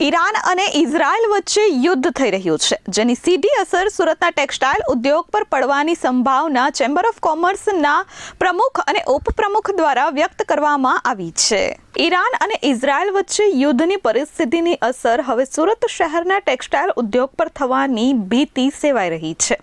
Iran અને Israel વચ્ચે યુદ્ધ થઈ રહ્યું છે, જેની સીધી અસર સુરતના ટેક્સટાઇલ ઉદ્યોગ પર પડવાની સંભાવના ચેમ્બર ઓફ કોમર્સના પ્રમુખ અને ઉપપ્રમુખ દ્વારા વ્યક્ત કરવામાં આવી છે. ઈરાન અને ઇઝરાયલ વચ્ચે યુદ્ધની પરિસ્થિતિની અસર હવે સુરત શહેરના ટેક્સટાઇલ ઉદ્યોગ પર થવાની ભીતિ સેવાઈ રહી છે.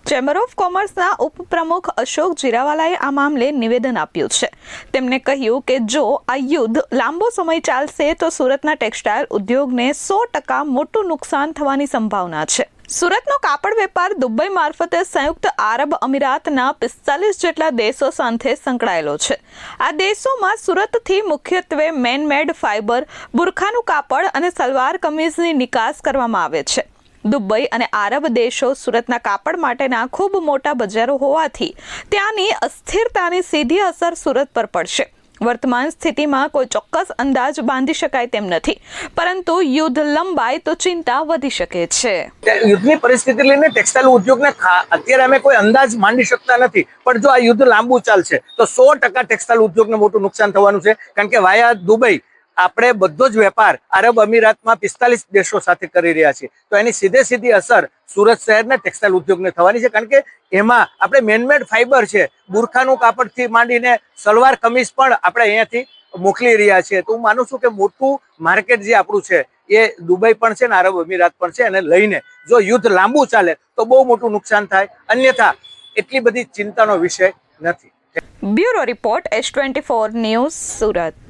ચેમ્બર ઓફ કોમર્સના ઉપપ્રમુખ અશોક જીરાવાલાએ આ મામલે નિવેદન આપ્યું છે. તેમણે કહ્યું કે જો આ યુદ્ધ લાંબો સમય ચાલશે તો સુરતના ટેક્સટાઇલ ઉદ્યોગને 100% મોટું નુકસાન થવાની સંભાવના છે. સુરતનો કાપડ વેપાર દુબઈ મારફતે સંયુક્ત આરબ અમીરાતના 45 જેટલા દેશો સાથે સંકળાયેલો છે. આ દેશોમાં સુરતથી મુખ્યત્વે મેનમેડ ફાઇબર, બુરખાનું કાપડ અને સલવાર કમીઝની નિકાસ કરવામાં આવે છે. દુબઈ અને આરબ દેશો સુરતના કાપડ માટેના ખૂબ મોટા બજારો હોવાથી ત્યાંની અસ્થિરતાની સીધી અસર સુરત પર પડશે. વર્તમાન સ્થિતિમાં કોઈ ચોક્કસ અંદાજ બાંધી શકાય તેમ નથી, પરંતુ યુદ્ધ લંબાય તો ચિંતા વધી શકે છે. યુદ્ધની પરિસ્થિતિ લઈને ટેક્સટાઇલ ઉદ્યોગને અત્યારે અમે કોઈ અંદાજ માંડી શકતા નથી, પણ જો આ યુદ્ધ લાંબુ ચાલશે તો 100% ટેક્સટાઇલ ઉદ્યોગને મોટું નુકસાન થવાનું છે. કારણ કે વાયા દુબઈ આપણે બધો જ વેપાર આરબ અમીરાતમાં 45 દેશો સાથે કરી રહ્યા છીએ, તો એની સીધી અસર સુરત શહેરના ટેક્સટાઇલ ઉદ્યોગને થવાની છે. કારણ કે એમાં આપણે મેનમેડ ફાઈબર છે, બુરખાનું કાપડથી માંડીને સલવાર કમીઝ પણ આપણે અહીંયાથી મોકલી રહ્યા છીએ. તો હું માનું છું કે મોટું માર્કેટ જે આપણું છે એ દુબઈ પણ છે ને આરબ અમીરાત પણ છે. અને લઈને જો યુદ્ધ લાંબુ ચાલે તો બહુ મોટું નુકસાન થાય, અન્યથા એટલી બધી ચિંતાનો વિષય નથી. Bureau report S24 news, Surat.